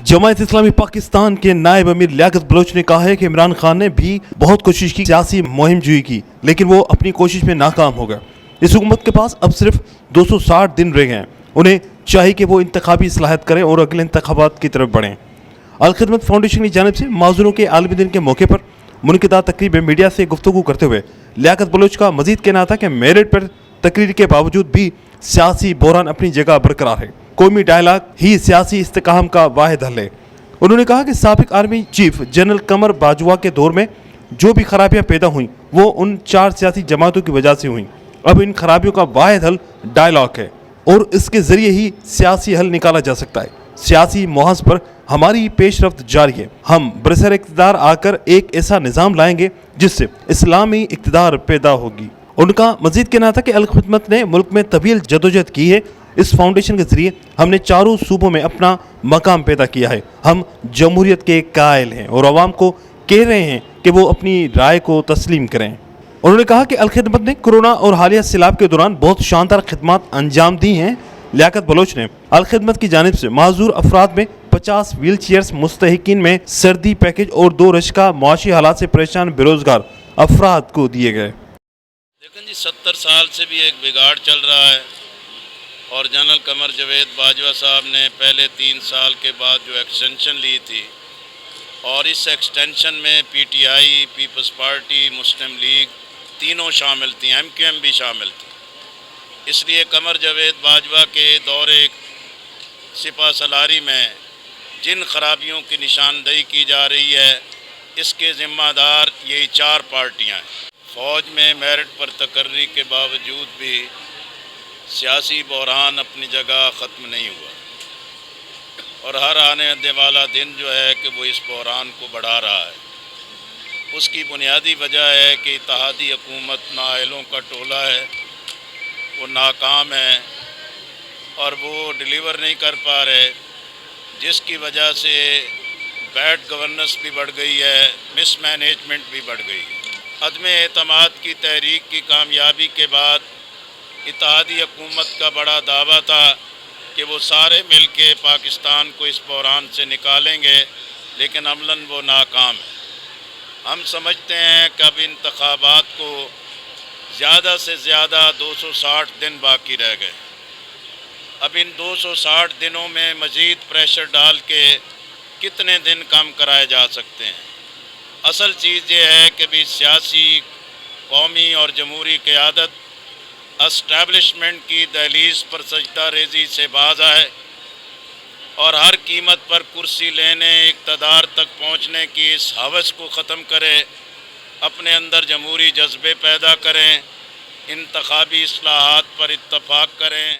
जमायत इस्लामी पाकिस्तान के नायब अमीर लियाकत बलोच ने कहा है कि इमरान खान ने भी बहुत कोशिश की, सियासी मुहिम जुई की, लेकिन वो अपनी कोशिश में नाकाम हो गया। इस हुकूमत के पास अब सिर्फ 260 दिन रह गए हैं। उन्हें चाहिए कि वो इंतखाबी इस्लाहत करें और अगले इंतखाबात की तरफ बढ़ें। अलखिदमत फाउंडेशन की जानिब से माज़ूरों के आलमी दिन के मौके पर मुनक़िदा तकरीब में मीडिया से गुफ्तगू करते हुए लियाकत बलोच का मजीद कहना था कि मेरिट पर तकरीर के बावजूद भी सियासी बहरान अपनी जगह बरकरार है। कौमी डायलाग ही सियासी इस्तेकाम का वाहिद हल है। उन्होंने कहा कि साबिक आर्मी चीफ जनरल कमर बाजवा के दौर में जो भी खराबियां पैदा हुई वो उन 4 सियासी जमातों की वजह से हुई। अब इन खराबियों का वाहिद हल डायलॉग है और इसके जरिए ही सियासी हल निकाला जा सकता है। सियासी मुहाज पर हमारी पेशरफ्त जारी है। हम बरसर इक़्तिदार आकर एक ऐसा निज़ाम लाएंगे जिससे इस्लामी इक़्तिदार पैदा होगी। उनका मजीद कहना था कि अलखिदमत ने मुल्क में तवील जदोजहद की है। इस फाउंडेशन के जरिए हमने चारों सूबों में अपना मकाम पैदा किया है। हम जमहूरियत के कायल हैं और अवाम को कह रहे हैं कि वो अपनी राय को तस्लीम करें। उन्होंने कहा कि अलखिदमत ने कोरोना और हालिया सैलाब के दौरान बहुत शानदार खिदमत अंजाम दी हैं। लियाकत बलोच ने अलखिदमत की जानिब से माजूर अफराद में 50 व्हील चेयर्स, मुस्तहिकीन में सर्दी पैकेज और 2 रश्का मुआशी हालात से परेशान बेरोजगार अफराद को दिए गए। लेकिन जी 70 साल से भी एक बिगाड़ चल रहा है और जनरल कमर जावेद बाजवा साहब ने पहले 3 साल के बाद जो एक्सटेंशन ली थी और इस एक्सटेंशन में पीटीआई, पीपल्स पार्टी, मुस्लिम लीग तीनों शामिल थी, एमक्यूएम भी शामिल थी। इसलिए कमर जावेद बाजवा के दौरे सिपा सलारी में जिन खराबियों की निशानदेही की जा रही है इसके ज़िम्मेदार यही 4 पार्टियां हैं। फ़ौज में मेरिट पर तकर्री के बावजूद भी सियासी बहरान अपनी जगह ख़त्म नहीं हुआ और हर आने वाला दिन जो है कि वो इस बहरान को बढ़ा रहा है। उसकी बुनियादी वजह है कि इत्तेहादी हुकूमत नाअहलों का टोला है, वो नाकाम है और वो डिलीवर नहीं कर पा रहे, जिसकी वजह से बैड गवर्नेंस भी बढ़ गई है, मिसमैनेजमेंट भी बढ़ गई है। अदम एतमाद की तहरीक की कामयाबी के बाद इत्तेहादी हुकूमत का बड़ा दावा था कि वो सारे मिल के पाकिस्तान को इस बहरान से निकालेंगे, लेकिन अमलन वो नाकाम है। हम समझते हैं कि अब इंतखाबात को ज़्यादा से ज़्यादा 260 दिन बाकी रह गए। अब इन 260 दिनों में मज़ीद प्रेशर डाल के कितने दिन कम कराए जा सकते हैं। असल चीज़ ये है कि भी सियासी, कौमी और जमहूरी क़यादत एस्टैब्लिशमेंट की दहलीज़ पर सजदा रेजी से बाज़ आए और हर कीमत पर कुर्सी लेने, इक़्तिदार तक पहुँचने की इस हवस को ख़त्म करे, अपने अंदर जमहूरी जज्बे पैदा करें, इंतखाबी इस्लाहात पर इत्तफ़ाक़ करें।